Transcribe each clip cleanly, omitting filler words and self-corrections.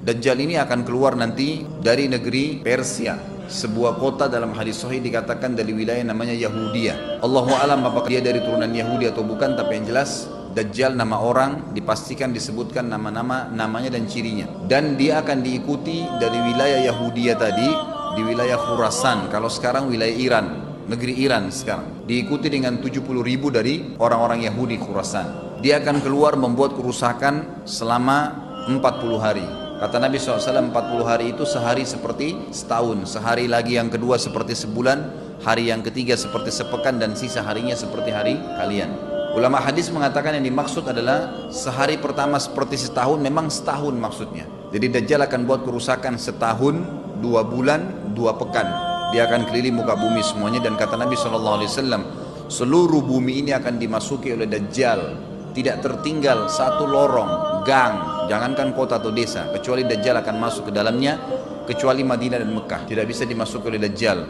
Dajjal ini akan keluar nanti dari negeri Persia. Sebuah kota dalam hadis sahih dikatakan dari wilayah namanya Yahudiyah. Allahu alam apakah dia dari turunan Yahudi atau bukan, tapi yang jelas Dajjal nama orang dipastikan disebutkan namanya dan cirinya. Dan dia akan diikuti dari wilayah Yahudiyah tadi di wilayah Khurasan. Kalau sekarang wilayah Iran, negeri Iran sekarang. Diikuti dengan 70.000 dari orang-orang Yahudi Khurasan. Dia akan keluar membuat kerusakan selama 40 hari. Kata Nabi SAW 40 hari itu sehari seperti setahun, sehari lagi yang kedua seperti sebulan, hari yang ketiga seperti sepekan, dan sisa harinya seperti hari kalian. Ulama hadis mengatakan yang dimaksud adalah sehari pertama seperti setahun, memang setahun maksudnya. Jadi Dajjal akan buat kerusakan setahun, 2 bulan, 2 pekan. Dia akan keliling muka bumi semuanya, dan kata Nabi SAW, seluruh bumi ini akan dimasuki oleh Dajjal. Tidak tertinggal satu lorong, gang, jangankan kota atau desa, kecuali Dajjal akan masuk ke dalamnya, kecuali Madinah dan Mekah. Tidak bisa dimasuki oleh Dajjal.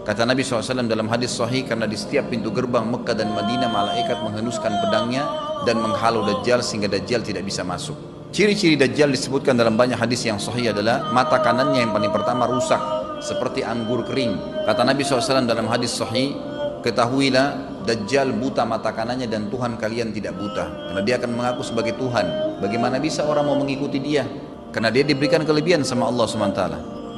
Kata Nabi SAW dalam hadis sahih, karena di setiap pintu gerbang Mekah dan Madinah malaikat menghenuskan pedangnya dan menghalau Dajjal sehingga Dajjal tidak bisa masuk. Ciri-ciri Dajjal disebutkan dalam banyak hadis yang sahih adalah mata kanannya yang paling pertama rusak seperti anggur kering. Kata Nabi SAW dalam hadis sahih, ketahuilah Dajjal buta mata kanannya dan Tuhan kalian tidak buta, karena dia akan mengaku sebagai Tuhan. Bagaimana bisa orang mau mengikuti dia? Karena dia diberikan kelebihan sama Allah SWT.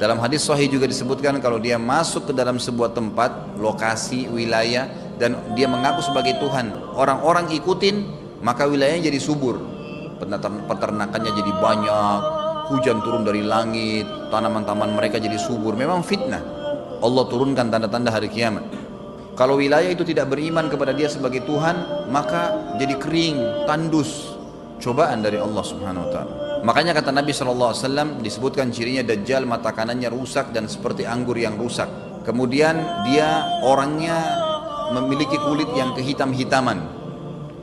Dalam hadis sahih juga disebutkan kalau dia masuk ke dalam sebuah tempat, lokasi, wilayah, dan dia mengaku sebagai Tuhan, orang-orang ikutin, maka wilayahnya jadi subur, peternakannya jadi banyak, hujan turun dari langit, tanaman-tanaman mereka jadi subur. Memang fitnah, Allah turunkan tanda-tanda hari kiamat. Kalau wilayah itu tidak beriman kepada dia sebagai Tuhan, maka jadi kering, tandus, cobaan dari Allah Subhanahu wa taala. Makanya kata Nabi SAW disebutkan cirinya Dajjal mata kanannya rusak dan seperti anggur yang rusak. Kemudian dia orangnya memiliki kulit yang kehitam-hitaman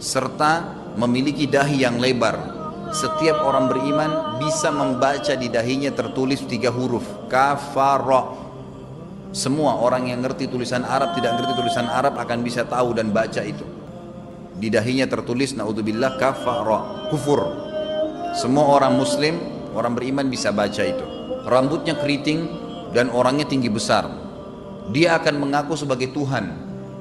serta memiliki dahi yang lebar. Setiap orang beriman bisa membaca di dahinya tertulis 3 huruf, kafara. Semua orang yang ngerti tulisan Arab, tidak ngerti tulisan Arab akan bisa tahu dan baca itu. Di dahinya tertulis naudzubillah kafara, kufur. Semua orang muslim, orang beriman bisa baca itu. Rambutnya keriting dan orangnya tinggi besar. Dia akan mengaku sebagai Tuhan,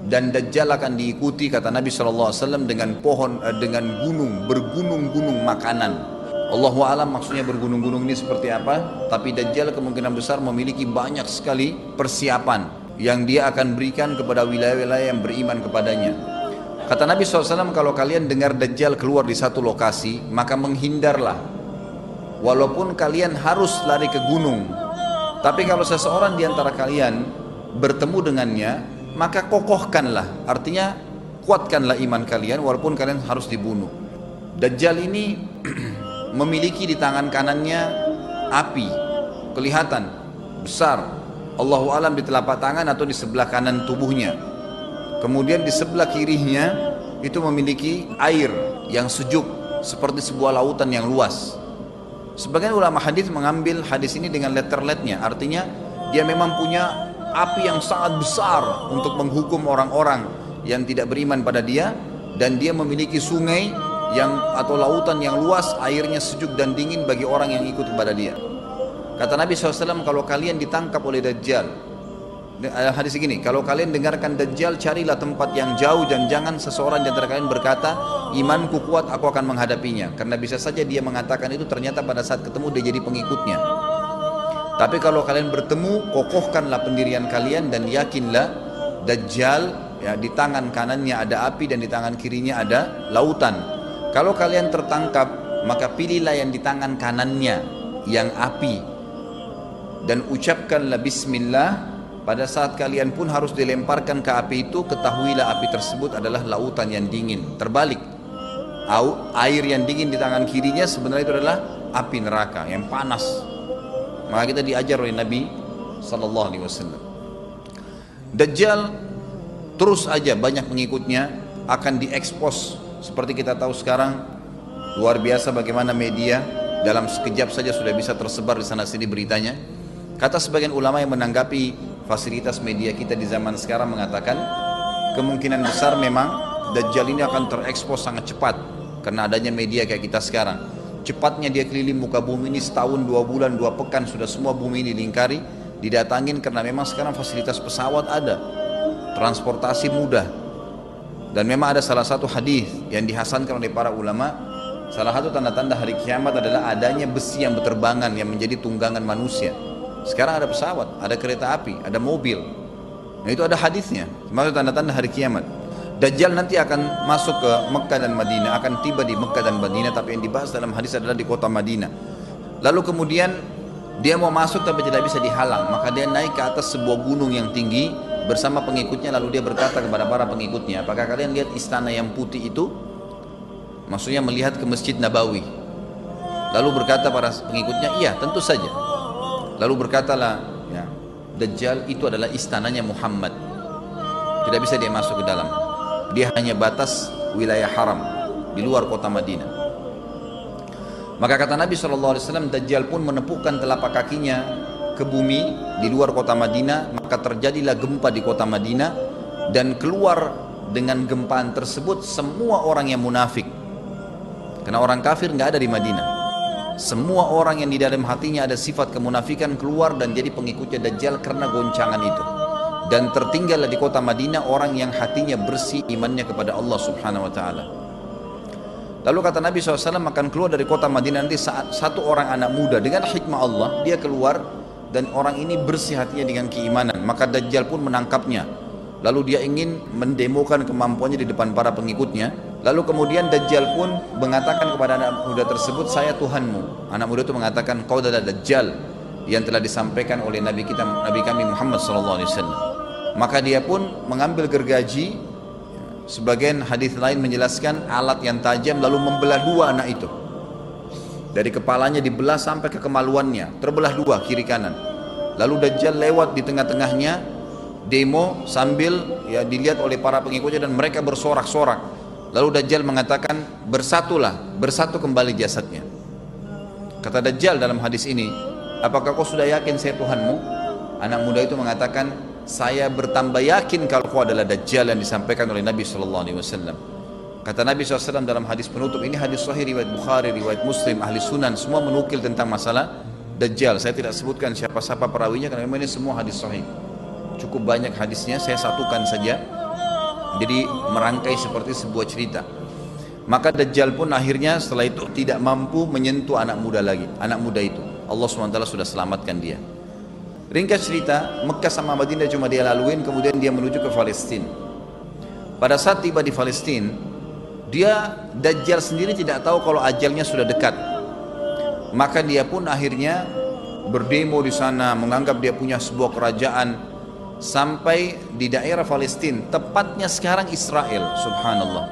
dan Dajjal akan diikuti kata Nabi SAW dengan pohon, dengan gunung, bergunung-gunung makanan. Allahu alam maksudnya bergunung-gunung ini seperti apa, tapi Dajjal kemungkinan besar memiliki banyak sekali persiapan yang dia akan berikan kepada wilayah-wilayah yang beriman kepadanya. Kata Nabi SAW, kalau kalian dengar Dajjal keluar di satu lokasi, maka menghindarlah, walaupun kalian harus lari ke gunung. Tapi kalau seseorang di antara kalian bertemu dengannya, maka kokohkanlah, artinya kuatkanlah iman kalian walaupun kalian harus dibunuh. Dajjal ini memiliki di tangan kanannya api, kelihatan besar, Allahu alam di telapak tangan atau di sebelah kanan tubuhnya. Kemudian di sebelah kirinya itu memiliki air yang sejuk seperti sebuah lautan yang luas. Sebagian ulama hadis mengambil hadis ini dengan letter-letternya, artinya dia memang punya api yang sangat besar untuk menghukum orang-orang yang tidak beriman pada dia, dan dia memiliki sungai atau lautan yang luas, airnya sejuk dan dingin bagi orang yang ikut kepada dia. Kata Nabi SAW, kalau kalian ditangkap oleh Dajjal, hadis begini, kalau kalian dengarkan Dajjal, carilah tempat yang jauh dan jangan seseorang di antara kalian berkata, imanku kuat, aku akan menghadapinya. Karena bisa saja dia mengatakan itu, ternyata pada saat ketemu dia jadi pengikutnya. Tapi kalau kalian bertemu, kokohkanlah pendirian kalian dan yakinlah Dajjal, ya, di tangan kanannya ada api dan di tangan kirinya ada lautan. Kalau kalian tertangkap, maka pilihlah yang di tangan kanannya yang api dan ucapkanlah bismillah. Pada saat kalian pun harus dilemparkan ke api itu, ketahuilah api tersebut adalah lautan yang dingin. Terbalik, air yang dingin di tangan kirinya sebenarnya itu adalah api neraka yang panas. Maka kita diajar oleh Nabi SAW. Dajjal terus aja banyak pengikutnya, akan diekspos. Seperti kita tahu sekarang, luar biasa bagaimana media dalam sekejap saja sudah bisa tersebar di sana sini beritanya. Kata sebagian ulama yang menanggapi fasilitas media kita di zaman sekarang mengatakan, kemungkinan besar memang Dajjal ini akan terekspos sangat cepat karena adanya media kayak kita sekarang. cepatnya dia keliling muka bumi ini setahun, 2 bulan, 2 pekan sudah semua bumi ini dilingkari, didatangin karena memang sekarang fasilitas pesawat ada, transportasi mudah. Dan memang ada salah satu hadis yang dihasankan oleh para ulama, salah satu tanda-tanda hari kiamat adalah adanya besi yang berterbangan yang menjadi tunggangan manusia. Sekarang ada pesawat, ada kereta api, ada mobil. Nah itu ada hadisnya, termasuk tanda-tanda hari kiamat. Dajjal nanti akan masuk ke Mekah dan Madinah, akan tiba di Mekah dan Madinah, tapi yang dibahas dalam hadis adalah di kota Madinah. Lalu kemudian dia mau masuk tapi tidak bisa dihalang, maka dia naik ke atas sebuah gunung yang tinggi bersama pengikutnya, lalu dia berkata kepada para pengikutnya, apakah kalian lihat istana yang putih itu? Maksudnya melihat ke Masjid Nabawi. Lalu berkata para pengikutnya, iya tentu saja. Lalu berkatalah, ya, Dajjal itu adalah istananya Muhammad, tidak bisa dia masuk ke dalam. Dia hanya batas wilayah haram di luar kota Madinah. Maka kata Nabi SAW, Dajjal pun menepukkan telapak kakinya ke bumi di luar kota Madinah, maka terjadilah gempa di kota Madinah, dan keluar dengan gempaan tersebut semua orang yang munafik, karena orang kafir nggak ada di Madinah. Semua orang yang di dalam hatinya ada sifat kemunafikan keluar dan jadi pengikutnya Dajjal karena goncangan itu. Dan tertinggallah di kota Madinah orang yang hatinya bersih imannya kepada Allah Subhanahu wa ta'ala. Lalu kata Nabi SAW akan keluar dari kota Madinah nanti saat satu orang anak muda dengan hikmah Allah, dia keluar dan orang ini bersih hatinya dengan keimanan, maka Dajjal pun menangkapnya. Lalu dia ingin mendemokan kemampuannya di depan para pengikutnya. Lalu kemudian Dajjal pun mengatakan kepada anak muda tersebut, saya Tuhanmu. Anak muda itu mengatakan, kau adalah Dajjal yang telah disampaikan oleh Nabi kami Muhammad SAW. Maka dia pun mengambil gergaji, sebagian hadis lain menjelaskan alat yang tajam, lalu membelah dua anak itu. Dari kepalanya dibelah sampai ke kemaluannya, terbelah dua kiri kanan. Lalu Dajjal lewat di tengah-tengahnya, demo sambil ya dilihat oleh para pengikutnya dan mereka bersorak-sorak. Lalu Dajjal mengatakan, bersatu kembali jasadnya. Kata Dajjal dalam hadis ini, apakah kau sudah yakin saya Tuhanmu? Anak muda itu mengatakan, saya bertambah yakin kalau kau adalah Dajjal yang disampaikan oleh Nabi SAW. Kata Nabi SAW dalam hadis penutup, ini hadis sahih riwayat Bukhari, riwayat Muslim, ahli sunan, semua menukil tentang masalah Dajjal. Saya tidak sebutkan siapa-siapa perawinya karena memang ini semua hadis sahih. Cukup banyak hadisnya, saya satukan saja. Jadi merangkai seperti sebuah cerita. Maka Dajjal pun akhirnya setelah itu tidak mampu menyentuh anak muda lagi. Anak muda itu, Allah SWT sudah selamatkan dia. Ringkas cerita, Mekah sama Madinah cuma dia laluin, kemudian dia menuju ke Palestina. Pada saat tiba di Palestina, Dajjal sendiri tidak tahu kalau ajalnya sudah dekat. Maka dia pun akhirnya berdemo di sana, menganggap dia punya sebuah kerajaan, sampai di daerah Palestina, tepatnya sekarang Israel, subhanallah.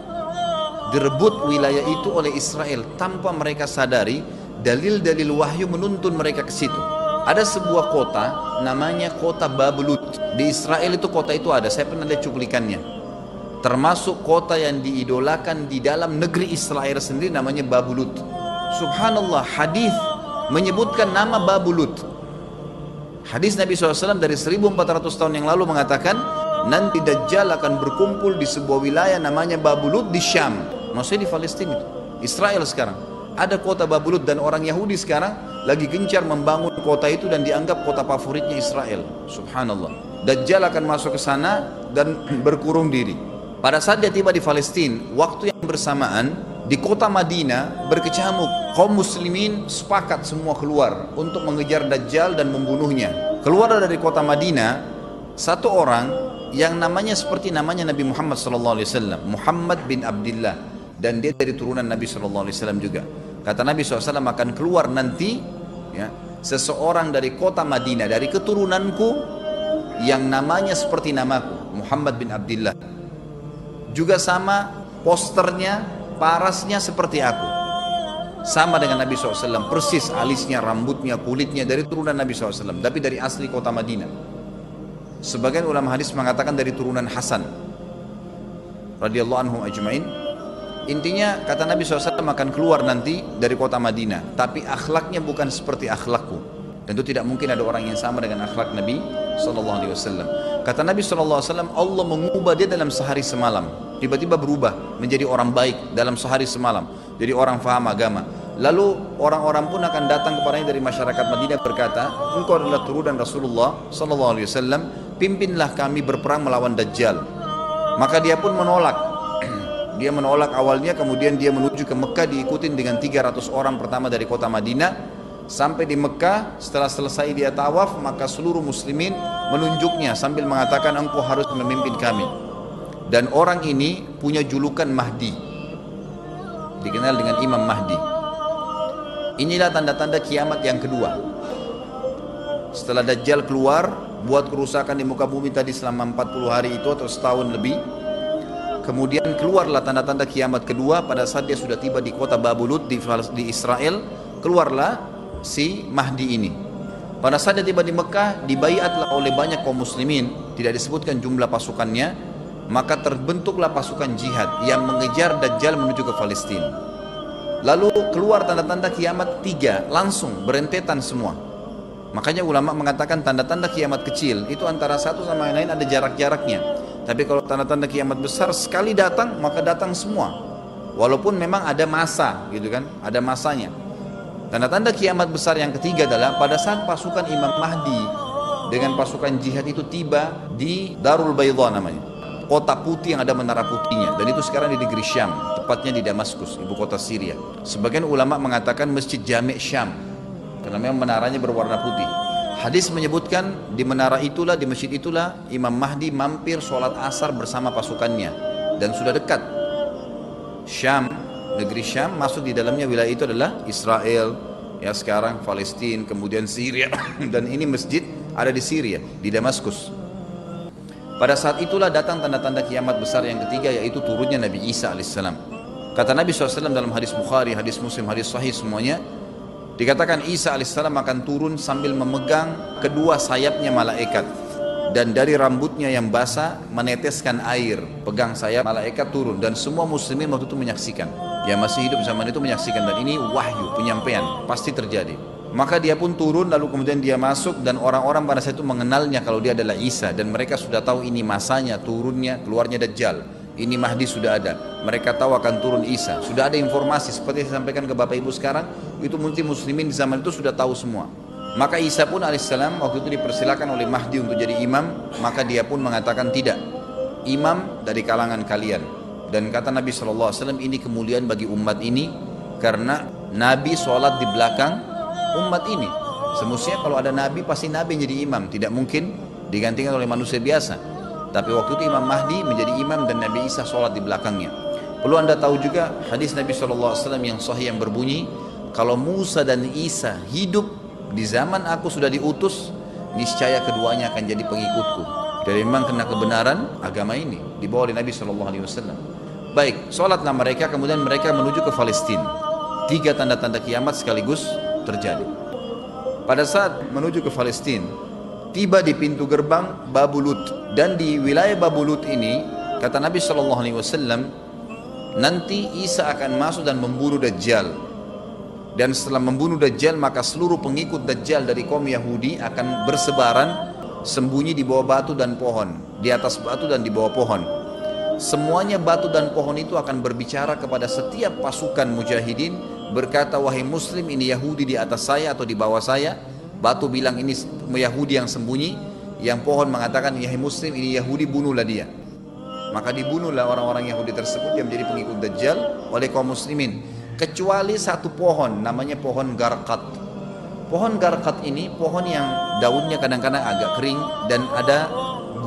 Direbut wilayah itu oleh Israel tanpa mereka sadari, dalil-dalil wahyu menuntun mereka ke situ. Ada sebuah kota namanya kota Babulut. Di Israel itu kota itu ada, saya pernah lihat cuplikannya. Termasuk kota yang diidolakan di dalam negeri Israel sendiri namanya Babulut. Subhanallah, hadis menyebutkan nama Babulut. Hadis Nabi SAW dari 1400 tahun yang lalu mengatakan, nanti Dajjal akan berkumpul di sebuah wilayah namanya Babulut di Syam. Maksudnya di Palestina itu, Israel sekarang. Ada kota Babulut dan orang Yahudi sekarang lagi gencar membangun kota itu dan dianggap kota favoritnya Israel. Subhanallah. Dajjal akan masuk ke sana dan berkurung diri. Pada saat dia tiba di Palestina, waktu yang bersamaan di kota Madinah berkecamuk. Kaum muslimin sepakat semua keluar untuk mengejar Dajjal dan membunuhnya. Keluar dari kota Madinah satu orang yang namanya seperti namanya Nabi Muhammad SAW, Muhammad bin Abdullah, dan dia dari turunan Nabi SAW juga. Kata Nabi SAW akan keluar nanti ya, seseorang dari kota Madinah, dari keturunanku yang namanya seperti namaku, Muhammad bin Abdullah. Juga sama posternya, parasnya seperti aku. Sama dengan Nabi SAW, persis alisnya, rambutnya, kulitnya dari turunan Nabi SAW, tapi dari asli kota Madinah. Sebagian ulama hadis mengatakan dari turunan Hasan radhiyallahu anhum ajmain. Intinya kata Nabi SAW akan keluar nanti dari kota Madinah, tapi akhlaknya bukan seperti akhlakku. Tentu tidak mungkin ada orang yang sama dengan akhlak Nabi SAW. Kata Nabi SAW, Allah mengubah dia dalam sehari semalam. Tiba-tiba berubah menjadi orang baik dalam sehari semalam, jadi orang faham agama. Lalu orang-orang pun akan datang kepadanya dari masyarakat Madinah berkata, engkau adalah turunan Rasulullah sallallahu alaihi wasallam, pimpinlah kami berperang melawan Dajjal. Maka dia pun menolak. Dia menolak awalnya, kemudian dia menuju ke Mekah diikutin dengan 300 orang pertama dari kota Madinah. Sampai di Mekah, setelah selesai dia tawaf, maka seluruh muslimin menunjuknya sambil mengatakan engkau harus memimpin kami. Dan orang ini punya julukan Mahdi, dikenal dengan Imam Mahdi. Inilah tanda-tanda kiamat yang kedua. Setelah Dajjal keluar, buat kerusakan di muka bumi tadi selama 40 hari itu atau setahun lebih, kemudian keluarlah tanda-tanda kiamat kedua pada saat dia sudah tiba di kota Babulut di Israel. Keluarlah si Mahdi ini. Pada saat dia tiba di Mekah, dibaiatlah oleh banyak kaum muslimin, tidak disebutkan jumlah pasukannya, maka terbentuklah pasukan jihad yang mengejar Dajjal menuju ke Palestina. Lalu keluar tanda-tanda kiamat 3, langsung berentetan semua. Makanya ulama mengatakan tanda-tanda kiamat kecil itu antara satu sama yang lain ada jarak-jaraknya. Tapi kalau tanda-tanda kiamat besar sekali datang, maka datang semua. Walaupun memang ada masa, gitu kan, ada masanya. Tanda-tanda kiamat besar yang ketiga adalah pada saat pasukan Imam Mahdi dengan pasukan jihad itu tiba di Darul Bayda namanya, kota putih yang ada menara putihnya, dan itu sekarang di negeri Syam, tepatnya di Damaskus, ibu kota Syria. Sebagian ulama mengatakan Masjid Jami' Syam, karena memang menaranya berwarna putih. Hadis menyebutkan di menara itulah, di masjid itulah Imam Mahdi mampir sholat asar bersama pasukannya, dan sudah dekat Syam, negeri Syam, masuk di dalamnya wilayah itu adalah Israel, ya sekarang Palestina, kemudian Syria, dan ini masjid ada di Syria, di Damaskus. Pada saat itulah datang tanda-tanda kiamat besar yang ketiga, yaitu turunnya Nabi Isa alaihissalam. Kata Nabi SAW dalam hadis Bukhari, hadis Muslim, hadis Sahih semuanya, dikatakan Isa alaihissalam akan turun sambil memegang kedua sayapnya malaikat, dan dari rambutnya yang basah meneteskan air. Pegang sayap malaikat turun, dan semua muslimin waktu itu menyaksikan, yang masih hidup zaman itu menyaksikan, dan ini wahyu, penyampaian, pasti terjadi. Maka dia pun turun, lalu kemudian dia masuk, dan orang-orang pada saat itu mengenalnya kalau dia adalah Isa, dan mereka sudah tahu ini masanya turunnya, keluarnya Dajjal, ini Mahdi sudah ada, mereka tahu akan turun Isa, sudah ada informasi seperti saya sampaikan ke Bapak Ibu sekarang, itu mungkin muslimin di zaman itu sudah tahu semua. Maka Isa pun alaihissalam waktu itu dipersilakan oleh Mahdi untuk jadi imam, maka dia pun mengatakan tidak, imam dari kalangan kalian. Dan kata Nabi SAW, ini kemuliaan bagi umat ini, karena Nabi sholat di belakang umat ini. Semestinya kalau ada Nabi, pasti Nabi jadi imam, tidak mungkin digantikan oleh manusia biasa. Tapi waktu itu Imam Mahdi menjadi imam dan Nabi Isa sholat di belakangnya. Perlu anda tahu juga hadis Nabi SAW yang sahih yang berbunyi, kalau Musa dan Isa hidup di zaman aku sudah diutus, niscaya keduanya akan jadi pengikutku. Jadi memang kena kebenaran agama ini dibawa oleh Nabi SAW. Baik, sholatlah mereka, kemudian mereka menuju ke Palestina. 3 tanda-tanda kiamat sekaligus terjadi. Pada saat menuju ke Palestina, tiba di pintu gerbang Babulut, dan di wilayah Babulut ini kata Nabi SAW, nanti Isa akan masuk dan membunuh Dajjal, dan setelah membunuh Dajjal maka seluruh pengikut Dajjal dari kaum Yahudi akan bersebaran sembunyi di bawah batu dan pohon, di atas batu dan di bawah pohon. Semuanya batu dan pohon itu akan berbicara kepada setiap pasukan mujahidin, berkata, wahai muslim, ini Yahudi di atas saya atau di bawah saya. Batu bilang ini Yahudi yang sembunyi, yang pohon mengatakan, wahai muslim, ini Yahudi, bunuhlah dia. Maka dibunuhlah orang-orang Yahudi tersebut yang menjadi pengikut Dajjal oleh kaum muslimin, kecuali satu pohon namanya pohon Garqat. Pohon Garqat ini pohon yang daunnya kadang-kadang agak kering dan ada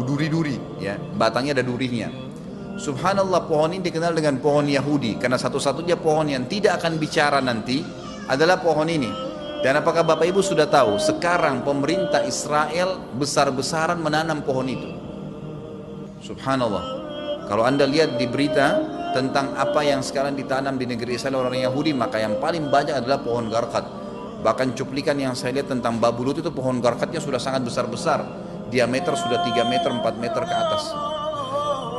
duri-duri, ya, batangnya ada durinya. Subhanallah, pohon ini dikenal dengan pohon Yahudi karena satu-satunya pohon yang tidak akan bicara nanti adalah pohon ini. Dan apakah Bapak Ibu sudah tahu sekarang pemerintah Israel besar-besaran menanam pohon itu? Subhanallah. Kalau anda lihat di berita tentang apa yang sekarang ditanam di negeri Israel orang Yahudi, maka yang paling banyak adalah pohon Garqat. Bahkan cuplikan yang saya lihat tentang Babulut itu pohon Garqatnya sudah sangat besar-besar, diameter sudah 3 meter 4 meter ke atas.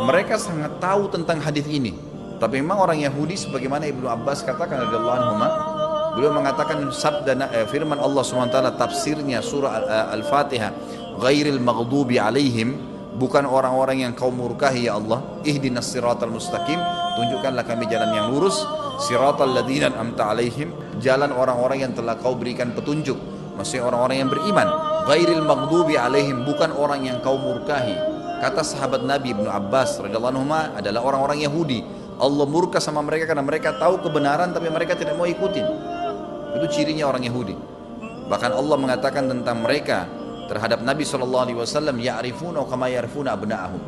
Mereka sangat tahu tentang hadis ini. Tapi memang orang Yahudi, sebagaimana Ibnu Abbas katakan radhiyallahu anhuma, beliau mengatakan sabda firman Allah SWT, tafsirnya surah Al-Fatihah, ghairil maghdubi alaihim, bukan orang-orang yang kau murkahi ya Allah, ihdinas siratal mustaqim, tunjukkanlah kami jalan yang lurus, siratal ladzina an'amta alaihim, jalan orang-orang yang telah kau berikan petunjuk, maksudnya orang-orang yang beriman. Ghairil maghdubi alaihim, bukan orang yang kau murkahi. Kata sahabat Nabi Ibnu Abbas radhiyallahu anhu adalah orang-orang Yahudi. Allah murka sama mereka karena mereka tahu kebenaran tapi mereka tidak mau ikutin. Itu cirinya orang Yahudi. Bahkan Allah mengatakan tentang mereka terhadap Nabi SAW, ya'rifuna kama ya'rifuna abna'ahum.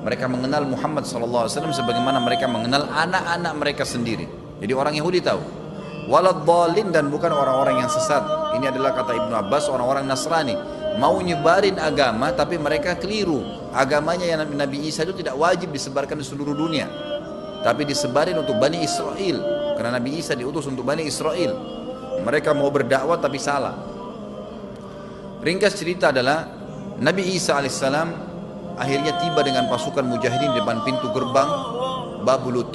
Mereka mengenal Muhammad SAW sebagaimana mereka mengenal anak-anak mereka sendiri. Jadi orang Yahudi tahu. Waladhdallin, dan bukan orang-orang yang sesat. Ini adalah kata Ibnu Abbas, orang-orang Nasrani mau nyebarin agama tapi mereka keliru. Agamanya yang Nabi Isa itu tidak wajib disebarkan di seluruh dunia, tapi disebarin untuk Bani Israel, karena Nabi Isa diutus untuk Bani Israel. Mereka mau berdakwah tapi salah. Ringkas cerita adalah Nabi Isa alaihissalam akhirnya tiba dengan pasukan mujahidin di depan pintu gerbang Babulut.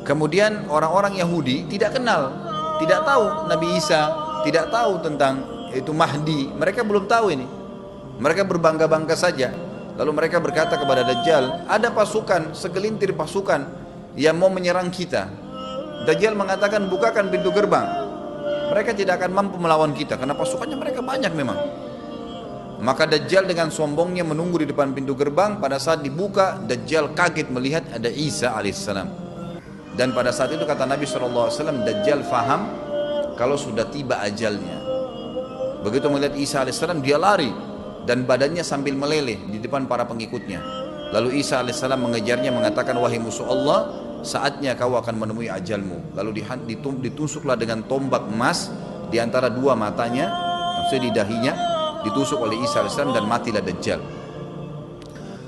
Kemudian orang-orang Yahudi tidak kenal, tidak tahu Nabi Isa, tidak tahu tentang itu Mahdi. Mereka belum tahu ini. Mereka berbangga-bangga saja. Lalu mereka berkata kepada Dajjal, ada pasukan, segelintir pasukan yang mau menyerang kita. Dajjal mengatakan, bukakan pintu gerbang. Mereka tidak akan mampu melawan kita karena pasukannya mereka banyak memang. Maka Dajjal dengan sombongnya menunggu di depan pintu gerbang. Pada saat dibuka, Dajjal kaget melihat ada Isa alaihissalam. Dan pada saat itu kata Nabi SAW, Dajjal faham kalau sudah tiba ajalnya. Begitu melihat Isa alaihissalam, dia lari dan badannya sambil meleleh di depan para pengikutnya. Lalu Isa alaihissalam mengejarnya mengatakan, wahai musuh Allah, saatnya kau akan menemui ajalmu. Lalu ditusuklah dengan tombak emas di antara dua matanya, maksudnya di dahinya, ditusuk oleh Isa alaihissalam dan matilah Dajjal.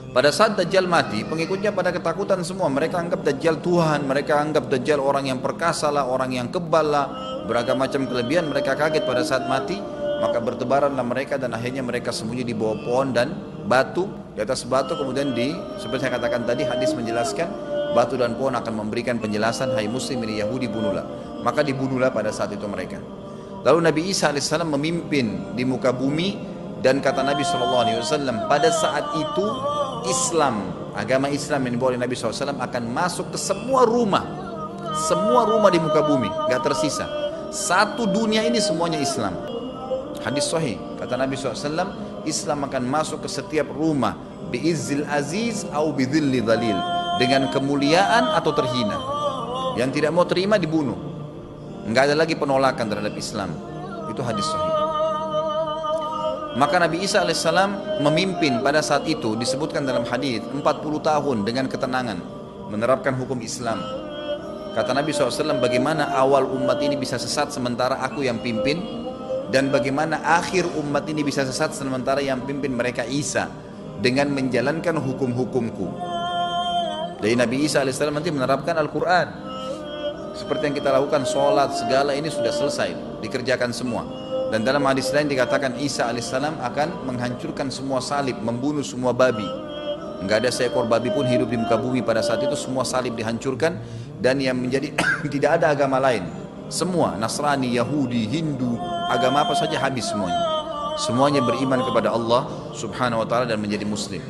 Pada saat Dajjal mati, pengikutnya pada ketakutan semua. Mereka anggap Dajjal Tuhan, mereka anggap Dajjal orang yang perkasa lah, orang yang kebal lah, beragam macam kelebihan. Mereka kaget pada saat mati. Maka bertebaranlah mereka dan akhirnya mereka sembunyi di bawah pohon dan batu. Di atas batu kemudian seperti saya katakan tadi, hadis menjelaskan batu dan pohon akan memberikan penjelasan, hai muslim ini Yahudi bunuhlah. Maka dibunuhlah pada saat itu mereka. Lalu Nabi Isa AS memimpin di muka bumi, dan kata Nabi SAW, pada saat itu Islam, agama Islam yang dibawa oleh Nabi SAW akan masuk ke semua rumah di muka bumi, gak tersisa. Satu dunia ini semuanya Islam. Hadis sahih, kata Nabi SAW, Islam akan masuk ke setiap rumah, bi'izzil aziz au bidhilli dhalil, dengan kemuliaan atau terhina. Yang tidak mau terima dibunuh. Enggak ada lagi penolakan terhadap Islam. Itu hadis sahih. Maka Nabi Isa alaihissalam memimpin pada saat itu, disebutkan dalam hadis 40 tahun dengan ketenangan menerapkan hukum Islam. Kata Nabi SAW, bagaimana awal umat ini bisa sesat sementara aku yang pimpin, dan bagaimana akhir umat ini bisa sesat sementara yang pimpin mereka Isa dengan menjalankan hukum-hukumku. Jadi Nabi Isa alaihissalam nanti menerapkan Al-Quran seperti yang kita lakukan, sholat segala ini sudah selesai, dikerjakan semua. Dan dalam hadis lain dikatakan Isa alaihissalam akan menghancurkan semua salib, membunuh semua babi. Enggak ada seekor babi pun hidup di muka bumi pada saat itu, semua salib dihancurkan. Dan yang menjadi tidak ada agama lain, semua Nasrani, Yahudi, Hindu, agama apa saja habis semuanya. Semuanya beriman kepada Allah subhanahu wa ta'ala dan menjadi muslim.